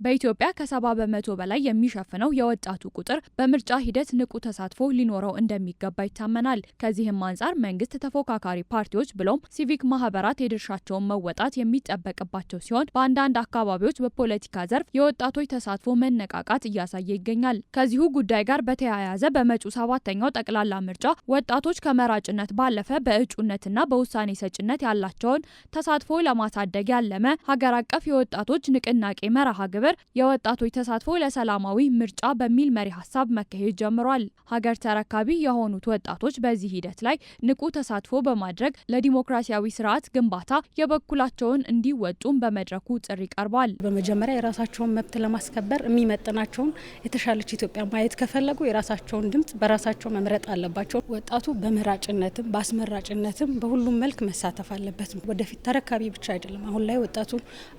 በኢትዮጵያ ከ70 በመቶ በላይ የሚሸፍነው የወጣቱ ቁጥር በምርጫ ሂደት ንቁ ተሳትፎ ሊኖረው እንደሚገባ ይታመናል። ከዚህም አንጻር መንግስት፣ ተፎካካሪ ፓርቲዎች ብሎም ሲቪክ ማህበራት የድርሻቸውን መወጣት የሚጠበቅባቸው ሲሆን በአንዳንድ አካባቢዎች በፖለቲካ ዘርፍ የወጣቶች ተሳትፎ መነቃቃት እያሳየ ይገኛል። ከዚሁ ጉዳይ ጋር በተያያዘ በመጪው 7ኛው ጠቅላላ ምርጫ ወጣቶች ከመራጭነት ባለፈ በእጩነትና በውሳኔ ሰጭነት ያላቸውን ተሳትፎ ለማሳደግ ያለመ ሀገር አቀፍ የወጣቶች ንቅናቄ መርሃ ግብር የወጣቶች ተሳትፎ ለሰላማዊ ምርጫ በሚል መሪ ሀሳብ መካሄድ ጀምሯል። ሀገር ተረካቢ የሆኑት ወጣቶች በዚህ ሂደት ላይ ንቁ ተሳትፎ በማድረግ ለዲሞክራሲያዊ ስርዓት ግንባታ የበኩላቸውን እንዲወጡም በመድረኩ ጥሪ ቀርቧል። በመጀመሪያ የራሳቸውን መብት ለማስከበር የሚመጥናቸውን የተሻለች ኢትዮጵያ ማየት ከፈለጉ የራሳቸውን ድምጽ በራሳቸው መምረጥ አለባቸው። ወጣቱ በመራጭነትም በአስመራጭነትም በሁሉም መልክ መሳተፍ አለበት። ወደፊት ተረካቢ ብቻ አይደለም። አሁን ላይ ወጣቱ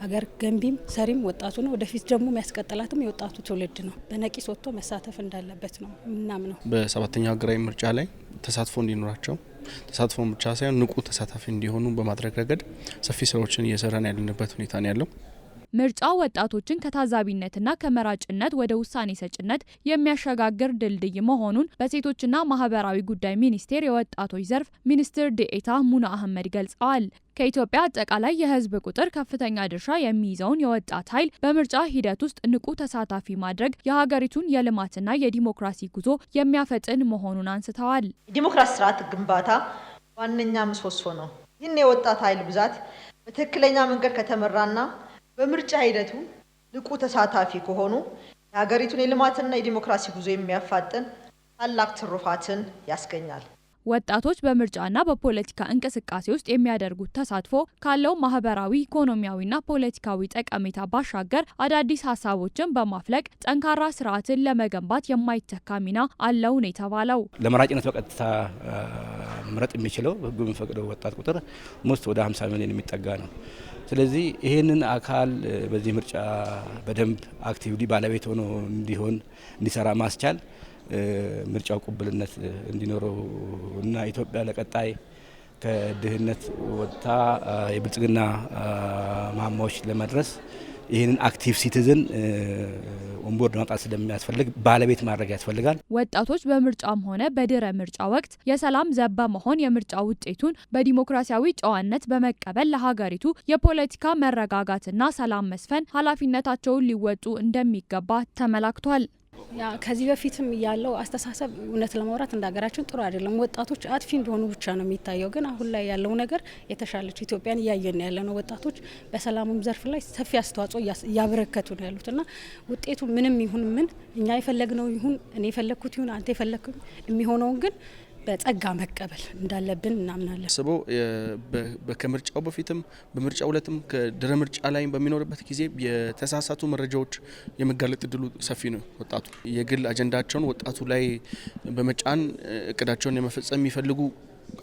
አገር ገንቢም ሰሪም ወጣቱ ነው። ወደፊት ደግሞ የሚያስቀጥላትም የወጣቱ ትውልድ ነው። በነቂስ ወጥቶ መሳተፍ እንዳለበት ነው ምናምነው። በ7ኛው ሀገራዊ ምርጫ ላይ ተሳትፎ እንዲኖራቸው ተሳትፎ ብቻ ሳይሆን ንቁ ተሳታፊ እንዲሆኑ በማድረግ ረገድ ሰፊ ስራዎችን እየሰራን ያለንበት ሁኔታ ነው ያለው። ምርጫው ወጣቶችን ከታዛቢነትና ከመራጭነት ወደ ውሳኔ ሰጭነት የሚያሸጋግር ድልድይ መሆኑን በሴቶችና ማህበራዊ ጉዳይ ሚኒስቴር የወጣቶች ዘርፍ ሚኒስትር ዴኤታ ሙና አህመድ ገልጸዋል። ከኢትዮጵያ አጠቃላይ የህዝብ ቁጥር ከፍተኛ ድርሻ የሚይዘውን የወጣት ኃይል በምርጫ ሂደት ውስጥ ንቁ ተሳታፊ ማድረግ የሀገሪቱን የልማትና የዲሞክራሲ ጉዞ የሚያፈጥን መሆኑን አንስተዋል። የዲሞክራሲ ስርዓት ግንባታ ዋነኛ ምሰሶ ነው። ይህን የወጣት ኃይል ብዛት በትክክለኛ መንገድ ከተመራና በምርጫ ሂደቱ ንቁ ተሳታፊ ከሆኑ የሀገሪቱን የልማትና የዲሞክራሲ ጉዞ የሚያፋጥን ታላቅ ትሩፋትን ያስገኛል። ወጣቶች በምርጫና በፖለቲካ እንቅስቃሴ ውስጥ የሚያደርጉት ተሳትፎ ካለው ማህበራዊ፣ ኢኮኖሚያዊና ፖለቲካዊ ጠቀሜታ ባሻገር አዳዲስ ሀሳቦችን በማፍለቅ ጠንካራ ስርዓትን ለመገንባት የማይተካ ሚና አለው ነው የተባለው። ለመራጭነት በቀጥታ መምረጥ የሚችለው ህጉ የሚፈቅደው ወጣት ቁጥር ሞስት ወደ 50 ሚሊዮን የሚጠጋ ነው። ስለዚህ ይሄንን አካል በዚህ ምርጫ በደንብ አክቲቭሊ ባለቤት ሆኖ እንዲሰራ ማስቻል ምርጫው ቅቡልነት እንዲኖረው እና ኢትዮጵያ ለቀጣይ ከድህነት ወጥታ የብልጽግና ማማዎች ለመድረስ ይህንን አክቲቭ ሲቲዝን ኦንቦርድ ማምጣት ስለሚያስፈልግ ባለቤት ማድረግ ያስፈልጋል። ወጣቶች በምርጫም ሆነ በድረ ምርጫ ወቅት የሰላም ዘብ በመሆን የምርጫ ውጤቱን በዲሞክራሲያዊ ጨዋነት በመቀበል ለሀገሪቱ የፖለቲካ መረጋጋትና ሰላም መስፈን ኃላፊነታቸውን ሊወጡ እንደሚገባ ተመላክቷል። ከዚህ በፊትም ያለው አስተሳሰብ እውነት ለማውራት እንደ ሀገራችን ጥሩ አይደለም። ወጣቶች አጥፊ እንደሆኑ ብቻ ነው የሚታየው። ግን አሁን ላይ ያለው ነገር የተሻለች ኢትዮጵያን እያየን ያለ ነው። ወጣቶች በሰላሙም ዘርፍ ላይ ሰፊ አስተዋጽኦ እያበረከቱ ነው ያሉትና ውጤቱ ምንም ይሁን ምን እኛ የፈለግነው ይሁን እኔ የፈለግኩት ይሁን አንተ የፈለግኩት የሚሆነውን ግን በጸጋ መቀበል እንዳለብን እናምናለን። ስበው ከምርጫው በፊትም በምርጫው ዕለትም ከድረ ምርጫ ላይ በሚኖርበት ጊዜ የተሳሳቱ መረጃዎች የመጋለጥ እድሉ ሰፊ ነው። ወጣቱ የግል አጀንዳቸውን ወጣቱ ላይ በመጫን እቅዳቸውን የመፈጸም የሚፈልጉ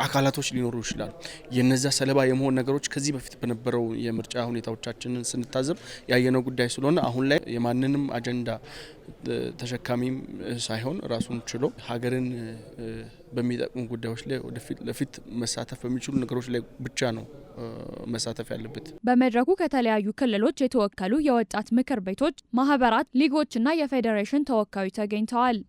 አካላቶች ሊኖሩ ይችላሉ። የነዛ ሰለባ የመሆን ነገሮች ከዚህ በፊት በነበረው የምርጫ ሁኔታዎቻችንን ስንታዘብ ያየነው ጉዳይ ስለሆነ አሁን ላይ የማንንም አጀንዳ ተሸካሚም ሳይሆን ራሱን ችሎ ሀገርን በሚጠቅሙ ጉዳዮች ላይ ለፊት መሳተፍ በሚችሉ ነገሮች ላይ ብቻ ነው መሳተፍ ያለበት። በመድረኩ ከተለያዩ ክልሎች የተወከሉ የወጣት ምክር ቤቶች፣ ማህበራት፣ ሊጎችና የፌዴሬሽን ተወካዮች ተገኝተዋል።